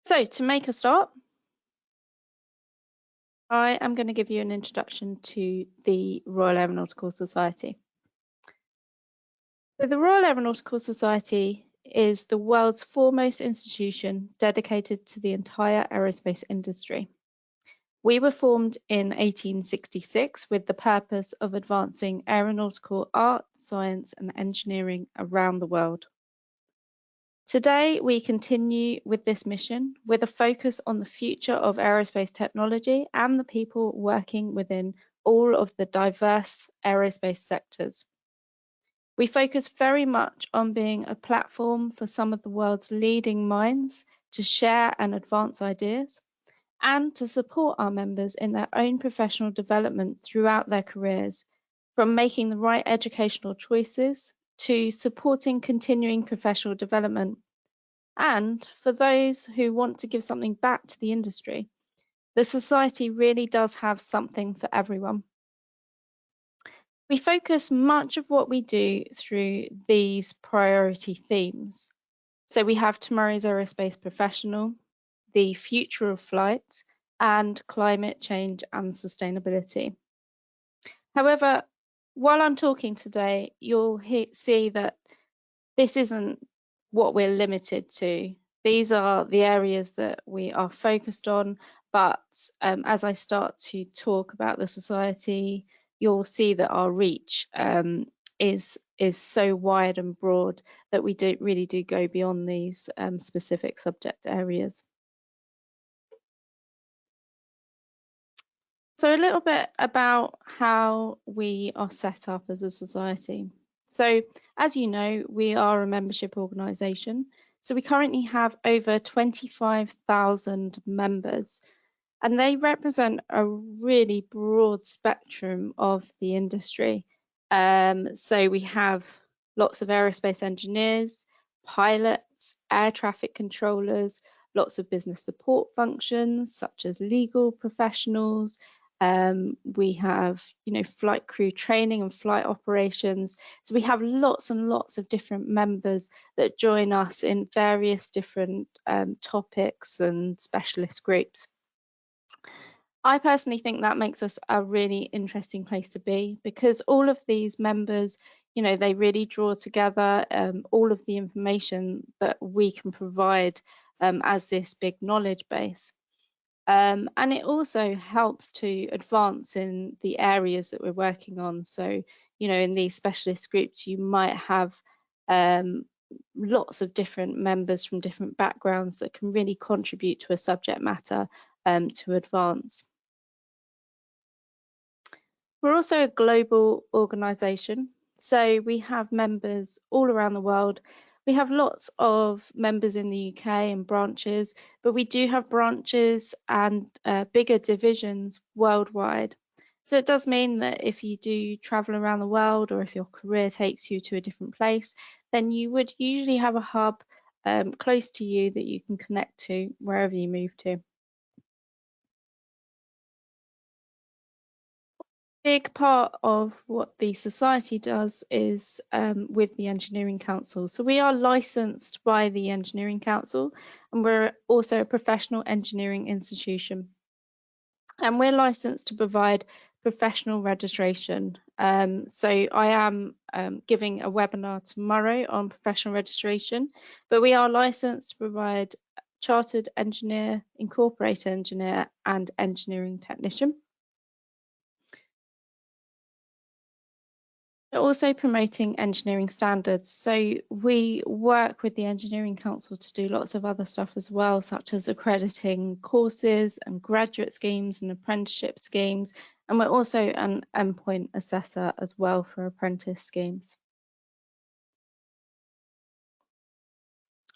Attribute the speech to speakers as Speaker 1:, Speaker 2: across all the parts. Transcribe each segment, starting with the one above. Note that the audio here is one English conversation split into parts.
Speaker 1: So to make a start, I am going to give you an introduction to the Royal Aeronautical Society. So the Royal Aeronautical Society is the world's foremost institution dedicated to the entire aerospace industry. We were formed in 1866 with the purpose of advancing aeronautical art, science and engineering around the world. Today, we continue with this mission with a focus on the future of aerospace technology and the people working within all of the diverse aerospace sectors. We focus very much on being a platform for some of the world's leading minds to share and advance ideas and to support our members in their own professional development throughout their careers, from making the right educational choices to supporting continuing professional development. And for those who want to give something back to the industry, the Society really does have something for everyone. We focus much of what we do through these priority themes. So we have tomorrow's aerospace professional, the future of flight, and climate change and sustainability. However, while I'm talking today, you'll see that this isn't what we're limited to. These are the areas that we are focused on, but as I start to talk about the Society, you'll see that our reach is so wide and broad that we really do go beyond these specific subject areas. So a little bit about how we are set up as a society. So as you know, we are a membership organisation. So we currently have over 25,000 members, and they represent a really broad spectrum of the industry. So we have lots of aerospace engineers, pilots, air traffic controllers, lots of business support functions such as legal professionals. We have, flight crew training and flight operations. So we have lots and lots of different members that join us in various different topics and specialist groups. I personally think that makes us a really interesting place to be, because all of these members, they really draw together all of the information that we can provide as this big knowledge base. And it also helps to advance in the areas that we're working on. So, in these specialist groups, you might have lots of different members from different backgrounds that can really contribute to a subject matter to advance. We're also a global organisation, so we have members all around the world. We have lots of members in the UK and branches, but we do have branches and bigger divisions worldwide. So it does mean that if you do travel around the world, or if your career takes you to a different place, then you would usually have a hub close to you that you can connect to wherever you move to. Big part of what the Society does is with the Engineering Council. So we are licensed by the Engineering Council, and we're also a professional engineering institution. And we're licensed to provide professional registration. So I am giving a webinar tomorrow on professional registration, but we are licensed to provide chartered engineer, incorporated engineer, and engineering technician. Also promoting engineering standards. So we work with the Engineering Council to do lots of other stuff as well, such as accrediting courses and graduate schemes and apprenticeship schemes. And we're also an endpoint assessor as well for apprentice schemes.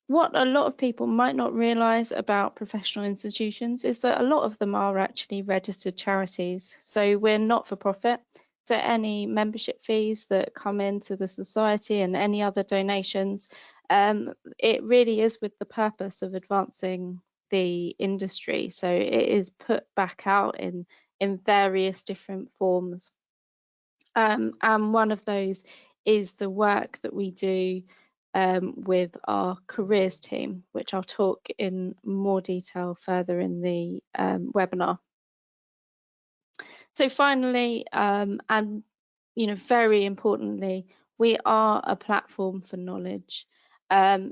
Speaker 1: What a lot of people might not realise about professional institutions is that a lot of them are actually registered charities. So we're not for profit. So any membership fees that come into the Society and any other donations, it really is with the purpose of advancing the industry. So it is put back out in various different forms. And one of those is the work that we do with our careers team, which I'll talk in more detail further in the webinar. So finally, and very importantly, we are a platform for knowledge.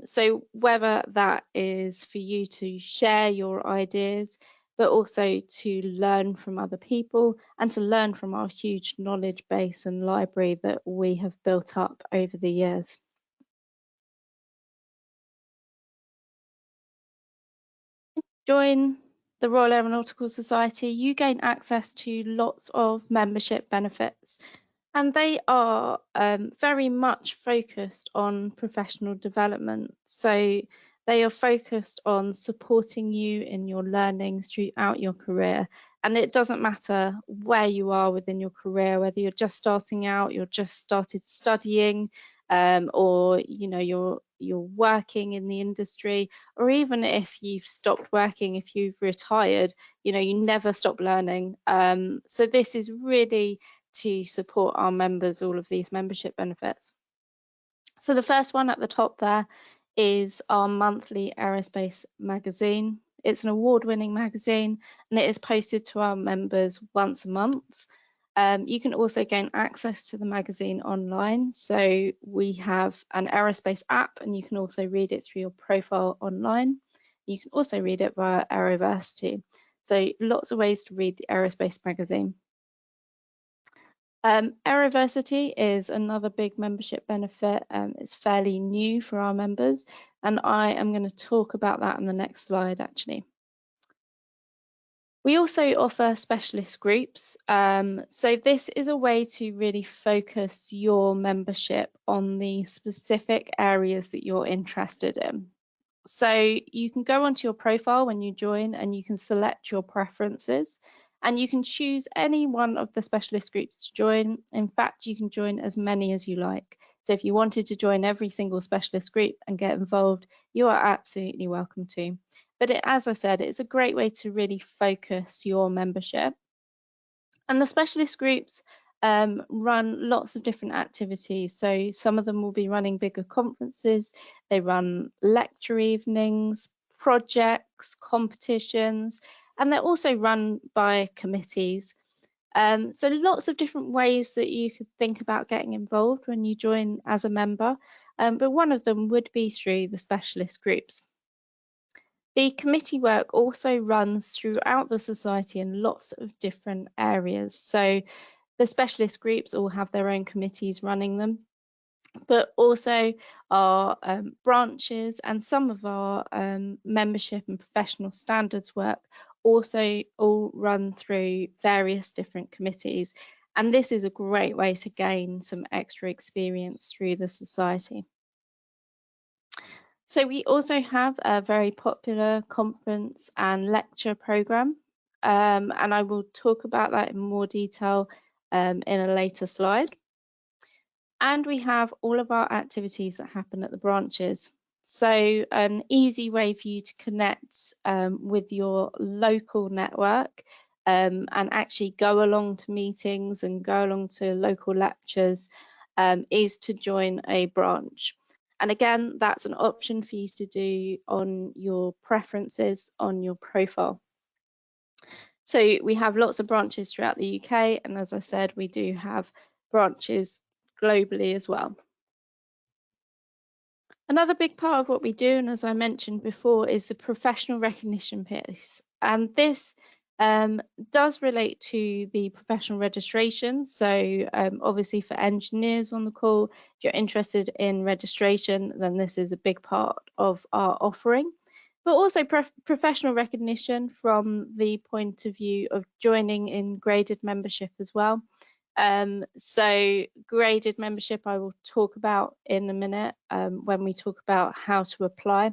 Speaker 1: So whether that is for you to share your ideas, but also to learn from other people and to learn from our huge knowledge base and library that we have built up over the years. Join the Royal Aeronautical Society, you gain access to lots of membership benefits, and they are very much focused on professional development. So they are focused on supporting you in your learnings throughout your career. And it doesn't matter where you are within your career, whether you're just starting out, you're just started studying, or you're working in the industry, or even if you've stopped working, if you've retired, you never stop learning. So this is really to support our members, all of these membership benefits. So the first one at the top there is our monthly aerospace magazine. It's an award-winning magazine, and it is posted to our members once a month. You can also gain access to the magazine online. So we have an aerospace app, and you can also read it through your profile online. You can also read it via Aeroversity. So lots of ways to read the aerospace magazine. Aeroversity is another big membership benefit. It's fairly new for our members, and I am going to talk about that in the next slide actually. We also offer specialist groups. So this is a way to really focus your membership on the specific areas that you're interested in. So you can go onto your profile when you join, and you can select your preferences, and you can choose any one of the specialist groups to join. In fact, you can join as many as you like. So if you wanted to join every single specialist group and get involved, you are absolutely welcome to. But as I said, it's a great way to really focus your membership. And the specialist groups run lots of different activities. So some of them will be running bigger conferences. They run lecture evenings, projects, competitions, and they're also run by committees. So lots of different ways that you could think about getting involved when you join as a member. But one of them would be through the specialist groups. The committee work also runs throughout the society in lots of different areas. So the specialist groups all have their own committees running them, but also our branches and some of our membership and professional standards work also all run through various different committees. And this is a great way to gain some extra experience through the society. So we also have a very popular conference and lecture program, and I will talk about that in more detail in a later slide. And we have all of our activities that happen at the branches. So an easy way for you to connect with your local network and actually go along to meetings and go along to local lectures is to join a branch. And again, that's an option for you to do on your preferences on your profile. So we have lots of branches throughout the UK, and as I said, we do have branches globally as well. Another big part of what we do, and as I mentioned before, is the professional recognition piece. And this does relate to the professional registration. So obviously for engineers on the call, if you're interested in registration, then this is a big part of our offering. But also professional recognition from the point of view of joining in graded membership as well. So graded membership I will talk about in a minute when we talk about how to apply.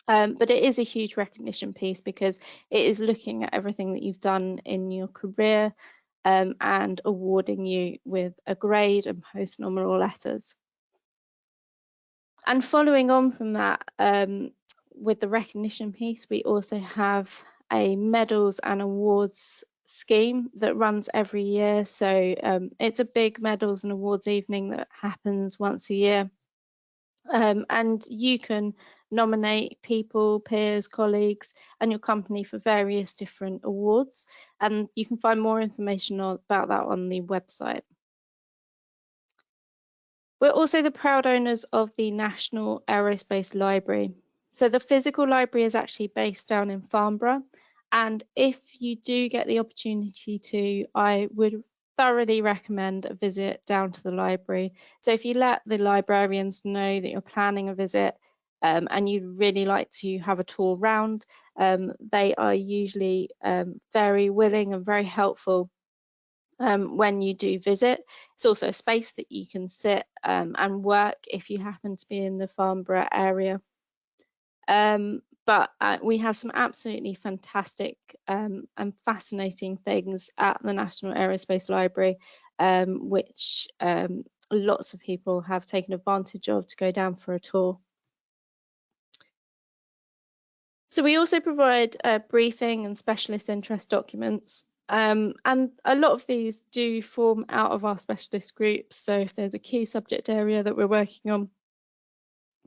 Speaker 1: But it is a huge recognition piece because it is looking at everything that you've done in your career and awarding you with a grade and post-nominal letters. And following on from that, with the recognition piece, we also have a medals and awards scheme that runs every year. So it's a big medals and awards evening that happens once a year. And you can nominate people, peers, colleagues, and your company for various different awards. And you can find more information about that on the website. We're also the proud owners of the National Aerospace Library. So the physical library is actually based down in Farnborough. And if you do get the opportunity to, I would thoroughly recommend a visit down to the library. So if you let the librarians know that you're planning a visit and you'd really like to have a tour round, they are usually very willing and very helpful when you do visit. It's also a space that you can sit and work if you happen to be in the Farnborough area. But we have some absolutely fantastic and fascinating things at the National Aerospace Library, which lots of people have taken advantage of to go down for a tour. So we also provide briefing and specialist interest documents, and a lot of these do form out of our specialist groups. So if there's a key subject area that we're working on,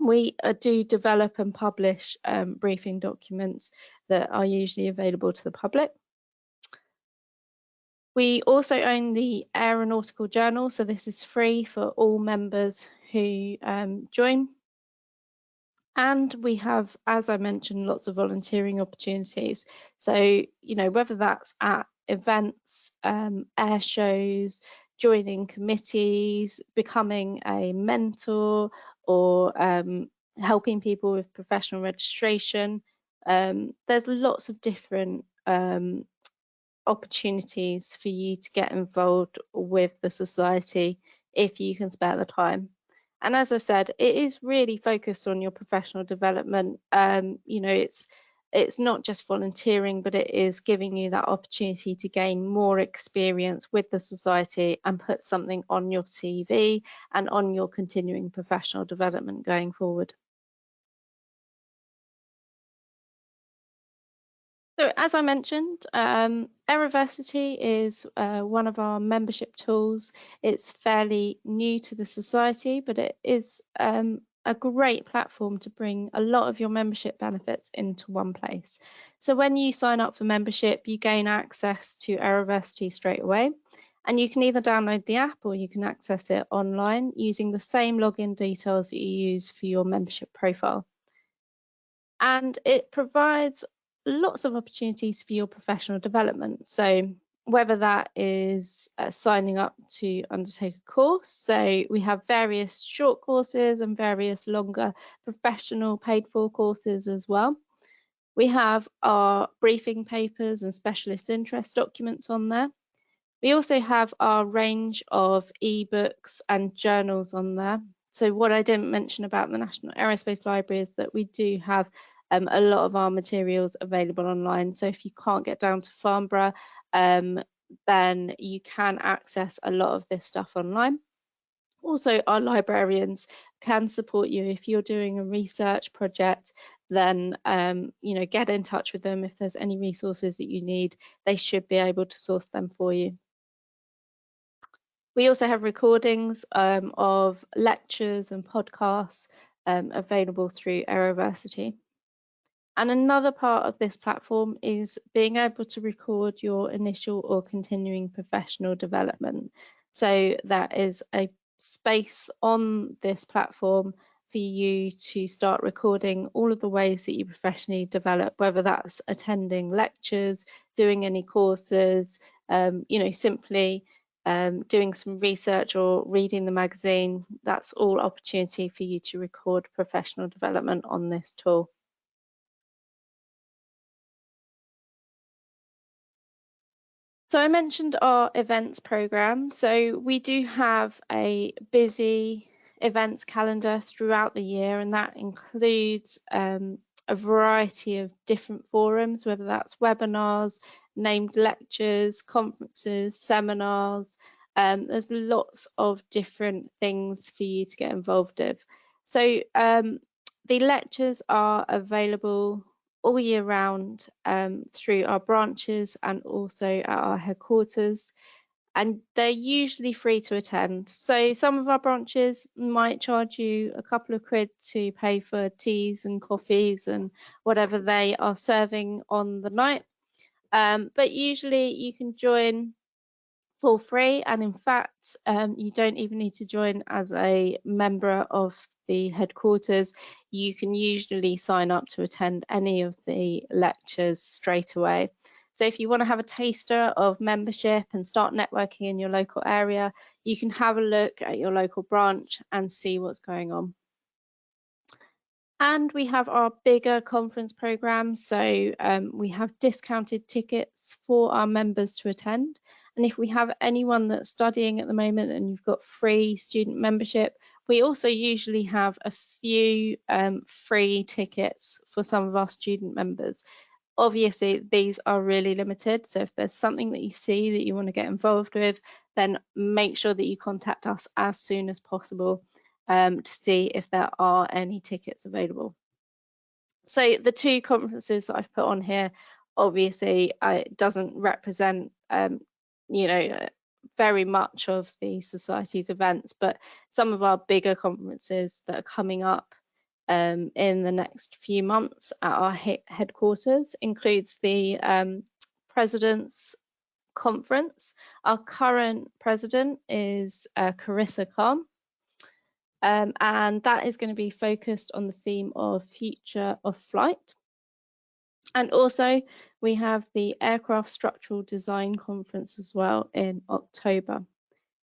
Speaker 1: we do develop and publish briefing documents that are usually available to the public. We also own the Aeronautical Journal, so this is free for all members who join. And we have, as I mentioned, lots of volunteering opportunities. So, you know, whether that's at events, air shows, joining committees, becoming a mentor, or helping people with professional registration, there's lots of different opportunities for you to get involved with the society if you can spare the time. And as I said, it is really focused on your professional development. You know, it's not just volunteering, but it is giving you that opportunity to gain more experience with the society and put something on your CV and on your continuing professional development going forward. So as I mentioned, Aeroversity is one of our membership tools. It's fairly new to the society, but it is a great platform to bring a lot of your membership benefits into one place. So when you sign up for membership, you gain access to Aeroversity straight away. And you can either download the app or you can access it online using the same login details that you use for your membership profile. And it provides lots of opportunities for your professional development. So whether that is signing up to undertake a course, so we have various short courses and various longer professional paid for courses as well. We have our briefing papers and specialist interest documents on there. We also have our range of ebooks and journals on there. So what I didn't mention about the National Aerospace Library is that we do have a lot of our materials available online. So if you can't get down to Farnborough, then you can access a lot of this stuff online. Also, our librarians can support you if you're doing a research project. Then you know, get in touch with them if there's any resources that you need. They should be able to source them for you. We also have recordings of lectures and podcasts available through Aeroversity. And another part of this platform is being able to record your initial or continuing professional development. So that is a space on this platform for you to start recording all of the ways that you professionally develop, whether that's attending lectures, doing any courses, you know, simply doing some research or reading the magazine. That's all opportunity for you to record professional development on this tool. So I mentioned our events program. So we do have a busy events calendar throughout the year, and that includes a variety of different forums, whether that's webinars, named lectures, conferences, seminars. There's lots of different things for you to get involved with. So the lectures are available all year round through our branches and also at our headquarters. and they're usually free to attend. So some of our branches might charge you a couple of quid to pay for teas and coffees and whatever they are serving on the night. But usually you can join for free, and in fact you don't even need to join as a member of the headquarters. You can usually sign up to attend any of the lectures straight away. So if you want to have a taster of membership and start networking in your local area, you can have a look at your local branch and see what's going on. And we have our bigger conference program, so we have discounted tickets for our members to attend. And if we have anyone that's studying at the moment and you've got free student membership, we also usually have a few free tickets for some of our student members. Obviously, these are really limited, so if there's something that you see that you want to get involved with, then make sure that you contact us as soon as possible to see if there are any tickets available. So the two conferences that I've put on here, obviously, it doesn't represent, very much of the Society's events, but some of our bigger conferences that are coming up in the next few months at our headquarters includes the President's Conference. Our current president is Carissa Khan. And that is going to be focused on the theme of future of flight. And also we have the Aircraft Structural Design Conference as well in October.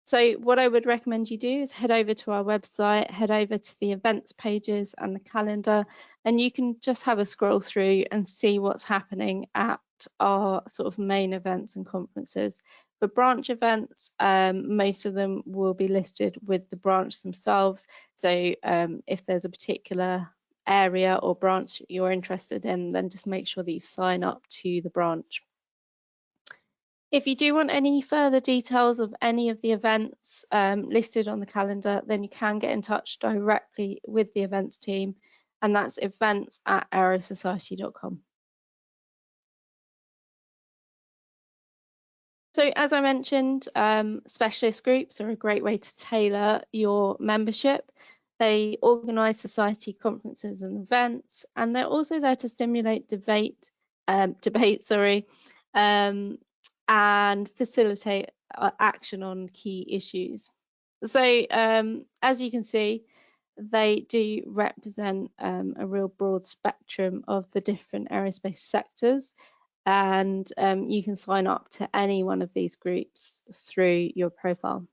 Speaker 1: So what I would recommend you do is head over to our website, head over to the events pages and the calendar, and you can just have a scroll through and see what's happening at our sort of main events and conferences. For branch events, most of them will be listed with the branch themselves. So if there's a particular area or branch you're interested in, then just make sure that you sign up to the branch. If you do want any further details of any of the events listed on the calendar, then you can get in touch directly with the events team, and that's events@aerosociety.com. So as I mentioned, specialist groups are a great way to tailor your membership. They organise society conferences and events, and they're also there to stimulate debate, and facilitate action on key issues. So as you can see, they do represent a real broad spectrum of the different aerospace sectors, and you can sign up to any one of these groups through your profile.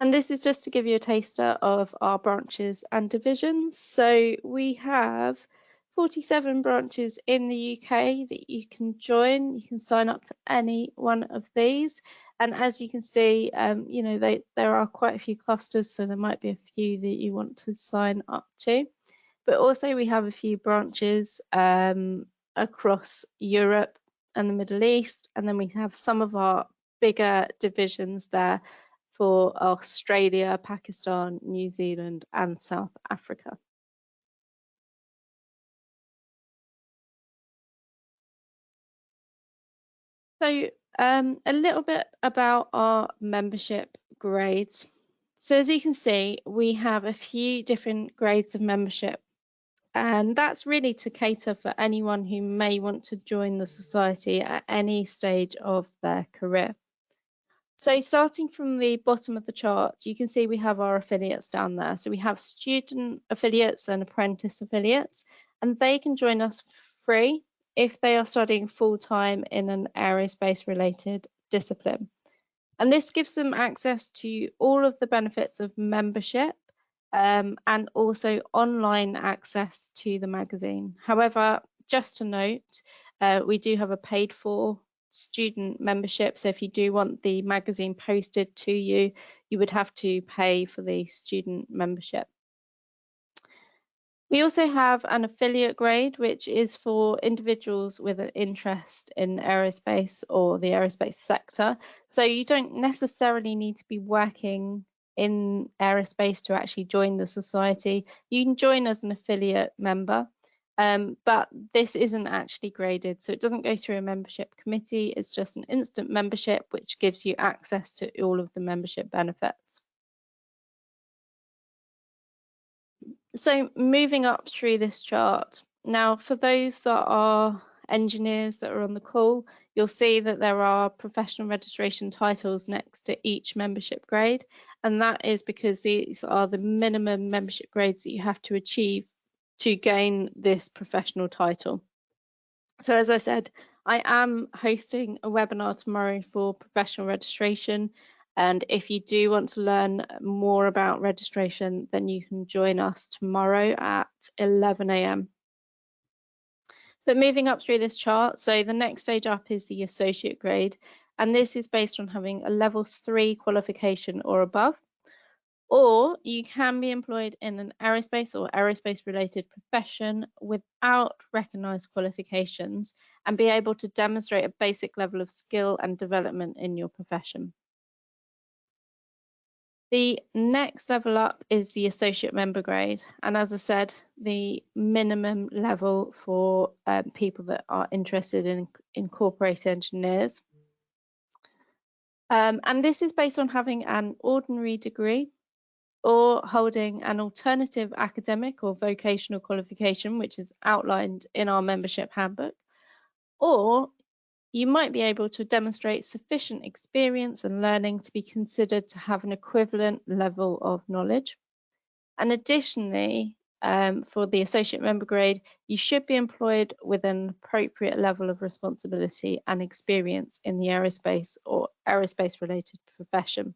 Speaker 1: And this is just to give you a taster of our branches and divisions. So we have 47 branches in the UK that you can join. You can sign up to any one of these. And as you can see, there are quite a few clusters, so there might be a few that you want to sign up to. But also we have a few branches across Europe and the Middle East. And then we have some of our bigger divisions there for Australia, Pakistan, New Zealand, and South Africa. So a little bit about our membership grades. So as you can see, we have a few different grades of membership, and that's really to cater for anyone who may want to join the society at any stage of their career. So starting from the bottom of the chart, you can see we have our affiliates down there. So we have student affiliates and apprentice affiliates, and they can join us for free if they are studying full-time in an aerospace related discipline. And this gives them access to all of the benefits of membership and also online access to the magazine. However, just to note, we do have a paid for student membership. So if you do want the magazine posted to you, you would have to pay for the student membership. We also have an affiliate grade, which is for individuals with an interest in aerospace or the aerospace sector. So you don't necessarily need to be working in aerospace to actually join the society. You can join as an affiliate member. But this isn't actually graded, so it doesn't go through a membership committee. It's just an instant membership, which gives you access to all of the membership benefits. So moving up through this chart, now for those that are engineers that are on the call, you'll see that there are professional registration titles next to each membership grade, and that is because these are the minimum membership grades that you have to achieve to gain this professional title. So as I said, I am hosting a webinar tomorrow for professional registration. And if you do want to learn more about registration, then you can join us tomorrow at 11 a.m. But moving up through this chart, so the next stage up is the associate grade. And this is based on having a level 3 qualification or above. Or you can be employed in an aerospace or aerospace related profession without recognised qualifications and be able to demonstrate a basic level of skill and development in your profession. The next level up is the associate member grade, and as I said, the minimum level for people that are interested in corporate engineers. And this is based on having an ordinary degree or holding an alternative academic or vocational qualification, which is outlined in our membership handbook, or you might be able to demonstrate sufficient experience and learning to be considered to have an equivalent level of knowledge. And additionally, for the associate member grade, you should be employed with an appropriate level of responsibility and experience in the aerospace or aerospace related profession.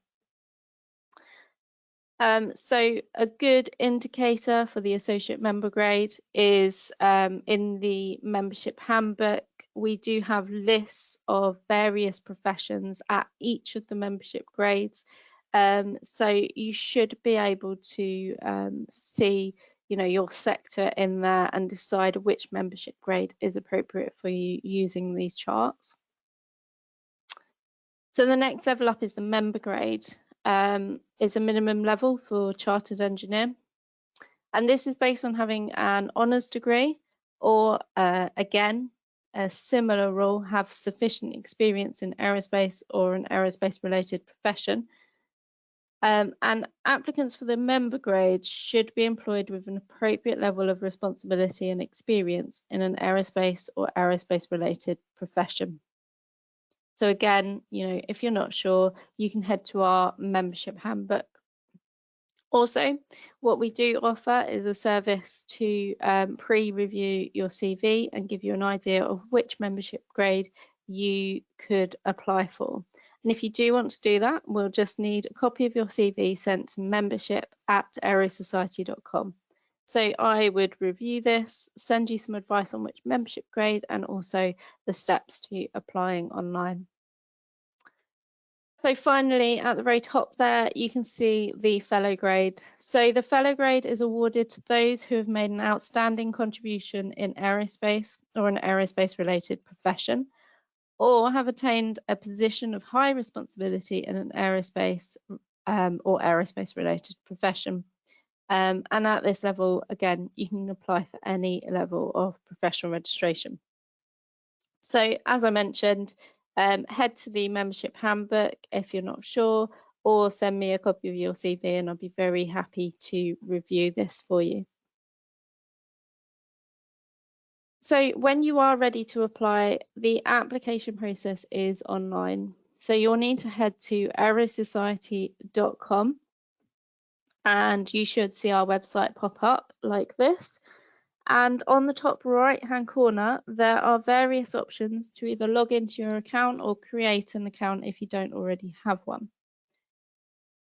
Speaker 1: So a good indicator for the associate member grade is in the membership handbook, we do have lists of various professions at each of the membership grades. So you should be able to see, your sector in there and decide which membership grade is appropriate for you using these charts. So the next level up is the member grade. Is a minimum level for chartered engineer, and this is based on having an honours degree or again a similar role, have sufficient experience in aerospace or an aerospace related profession, and applicants for the member grade should be employed with an appropriate level of responsibility and experience in an aerospace or aerospace related profession. So again, if you're not sure, you can head to our membership handbook. Also, what we do offer is a service to pre-review your CV and give you an idea of which membership grade you could apply for. And if you do want to do that, we'll just need a copy of your CV sent to membership@aerosociety.com. So I would review this, send you some advice on which membership grade and also the steps to applying online. So finally, at the very top there, you can see the fellow grade. So the fellow grade is awarded to those who have made an outstanding contribution in aerospace or an aerospace related profession, or have attained a position of high responsibility in an aerospace or aerospace related profession. And at this level, again, you can apply for any level of professional registration. So as I mentioned, head to the membership handbook if you're not sure, or send me a copy of your CV and I'll be very happy to review this for you. So when you are ready to apply, the application process is online. So you'll need to head to aerosociety.com and you should see our website pop up like this. And on the top right hand corner, there are various options to either log into your account or create an account if you don't already have one.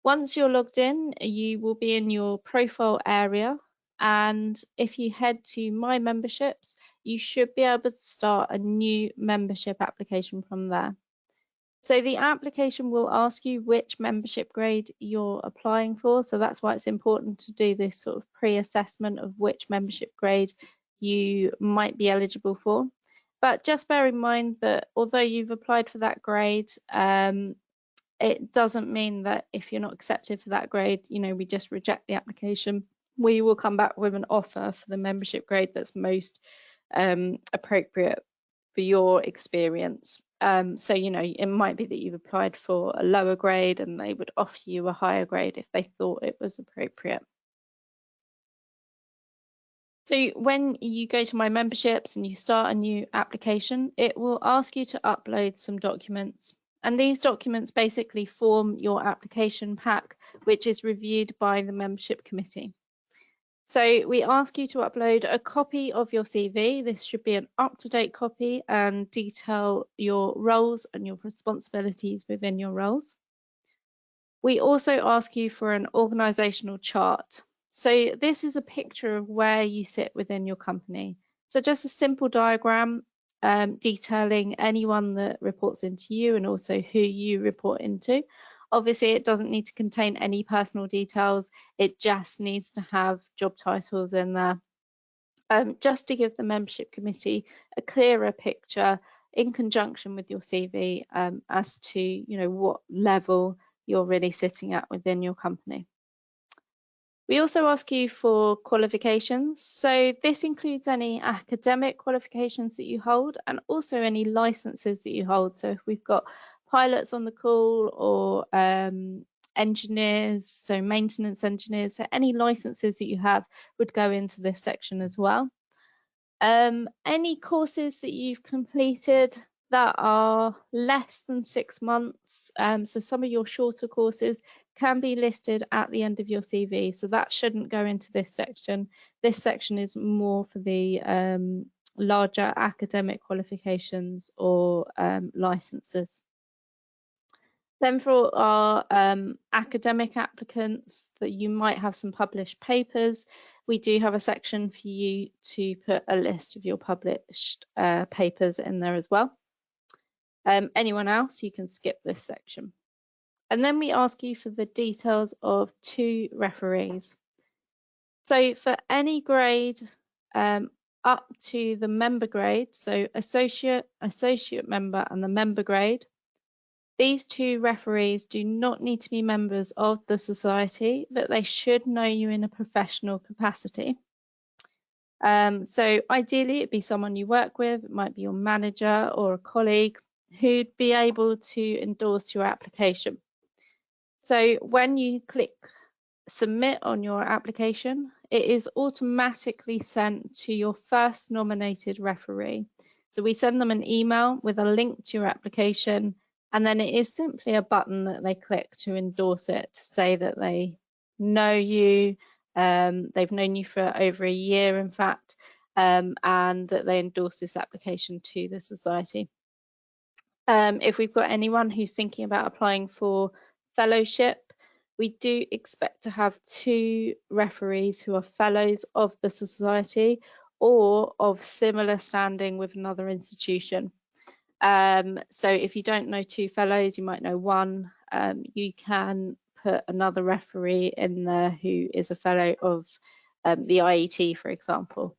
Speaker 1: Once you're logged in, you will be in your profile area. And if you head to My Memberships, you should be able to start a new membership application from there. So the application will ask you which membership grade you're applying for. So that's why it's important to do this sort of pre-assessment of which membership grade you might be eligible for. But just bear in mind that although you've applied for that grade, it doesn't mean that if you're not accepted for that grade, we just reject the application. we will come back with an offer for the membership grade that's most appropriate for your experience. So, you know, it might be that you've applied for a lower grade and they would offer you a higher grade if they thought it was appropriate. So when you go to My Memberships and you start a new application, it will ask you to upload some documents. And these documents basically form your application pack, which is reviewed by the membership committee. So we ask you to upload a copy of your CV. This should be an up-to-date copy and detail your roles and your responsibilities within your roles. We also ask you for an organisational chart. So this is a picture of where you sit within your company. So just a simple diagram detailing anyone that reports into you and also who you report into. Obviously, it doesn't need to contain any personal details. It just needs to have job titles in there, just to give the membership committee a clearer picture in conjunction with your CV as to, you know, what level you're really sitting at within your company. We also ask you for qualifications. So this includes any academic qualifications that you hold and also any licenses that you hold. So if we've got pilots on the call or engineers, so maintenance engineers, so any licenses that you have would go into this section as well. Any courses that you've completed that are less than 6 months, so some of your shorter courses can be listed at the end of your CV, so that shouldn't go into this section. This section is more for the larger academic qualifications or licenses. Then for our academic applicants that you might have some published papers, we do have a section for you to put a list of your published papers in there as well. Anyone else, you can skip this section. And then we ask you for the details of 2 referees. So for any grade up to the member grade, so associate member and the member grade, these 2 referees do not need to be members of the society, but they should know you in a professional capacity. So ideally, it'd be someone you work with, it might be your manager or a colleague who'd be able to endorse your application. So when you click submit on your application, it is automatically sent to your first nominated referee. So we send them an email with a link to your application, and then it is simply a button that they click to endorse it, to say that they know you, they've known you for over a year, in fact, and that they endorse this application to the society. If we've got anyone who's thinking about applying for fellowship, we do expect to have 2 referees who are fellows of the society or of similar standing with another institution. So if you don't know 2 fellows, you might know 1. You can put another referee in there who is a fellow of the IET, for example.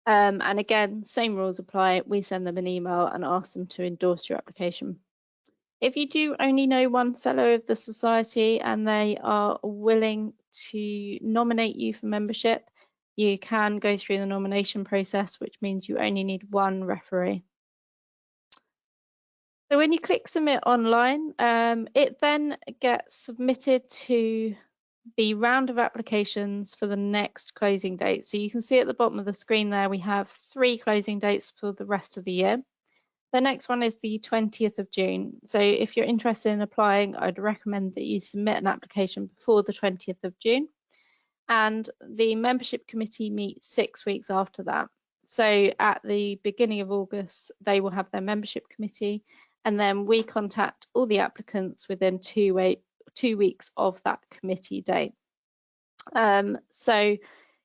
Speaker 1: And again, same rules apply. We send them an email and ask them to endorse your application. If you do only know 1 fellow of the society and they are willing to nominate you for membership, you can go through the nomination process, which means you only need 1 referee. So when you click submit online, it then gets submitted to the round of applications for the next closing date. So you can see at the bottom of the screen there, we have 3 closing dates for the rest of the year. The next one is the 20th of June. So if you're interested in applying, I'd recommend that you submit an application before the 20th of June. And the membership committee meets 6 weeks after that. So at the beginning of August, they will have their membership committee, and then we contact all the applicants within 2 weeks of that committee date. So,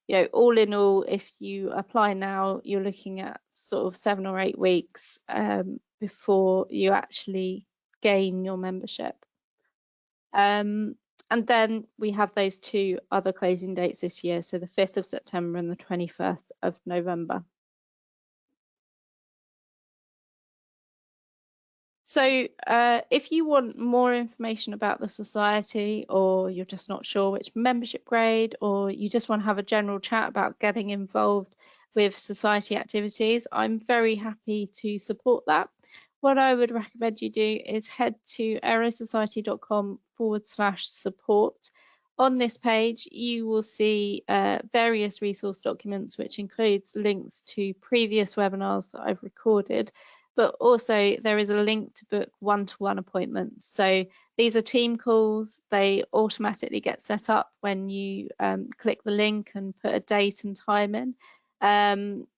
Speaker 1: you know, all in all, if you apply now, you're looking at sort of 7 or 8 weeks before you actually gain your membership. And then we have those 2 other closing dates this year, so the 5th of September and the 21st of November. So if you want more information about the society, or you're just not sure which membership grade, or you just want to have a general chat about getting involved with society activities, I'm very happy to support that. What I would recommend you do is head to aerosociety.com/support. On this page, you will see various resource documents, which includes links to previous webinars that I've recorded, but also there is a link to book one-to-one appointments. So these are team calls. They automatically get set up when you click the link and put a date and time in. And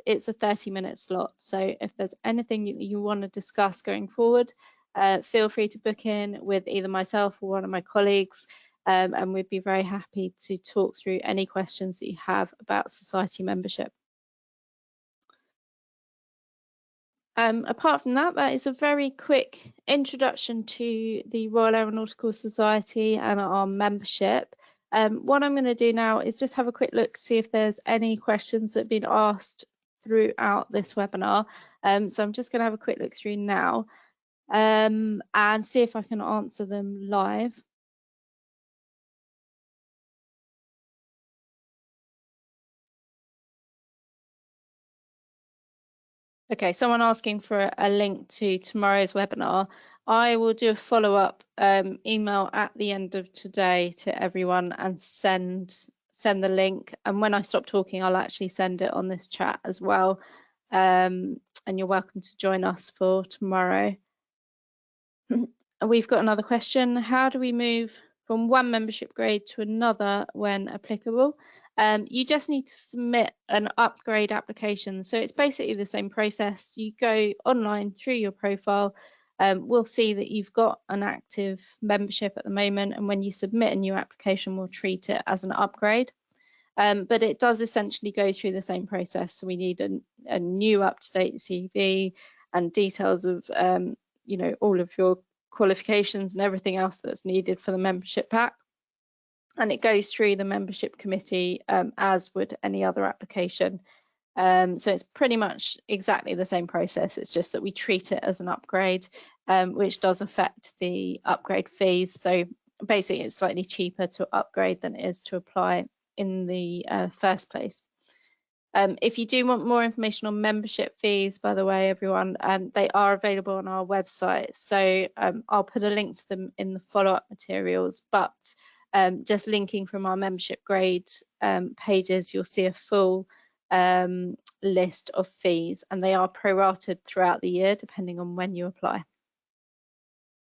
Speaker 1: it's a 30-minute slot. So if there's anything you want to discuss going forward, feel free to book in with either myself or one of my colleagues, and we'd be very happy to talk through any questions that you have about society membership. Apart from that, that is a very quick introduction to the Royal Aeronautical Society and our membership. What I'm going to do now is just have a quick look to see if there's any questions that have been asked throughout this webinar. So I'm just going to have a quick look through now and see if I can answer them live. Okay, someone asking for a link to tomorrow's webinar. I will do a follow-up email at the end of today to everyone and send the link. And when I stop talking, I'll actually send it on this chat as well. And you're welcome to join us for tomorrow. We've got another question. How do we move from one membership grade to another when applicable? You just need to submit an upgrade application. So it's basically the same process. You go online through your profile. We'll see that you've got an active membership at the moment, and when you submit a new application, we'll treat it as an upgrade. But it does essentially go through the same process. So we need a new up-to-date CV and details of you know, all of your qualifications and everything else that's needed for the membership pack. And it goes through the membership committee as would any other application. So it's pretty much exactly the same process. It's just that we treat it as an upgrade, which does affect the upgrade fees. So basically it's slightly cheaper to upgrade than it is to apply in the first place. If you do want more information on membership fees, by the way, everyone, they are available on our website. So I'll put a link to them in the follow-up materials, but just linking from our membership grade pages, you'll see a full list of fees, and they are prorated throughout the year depending on when you apply.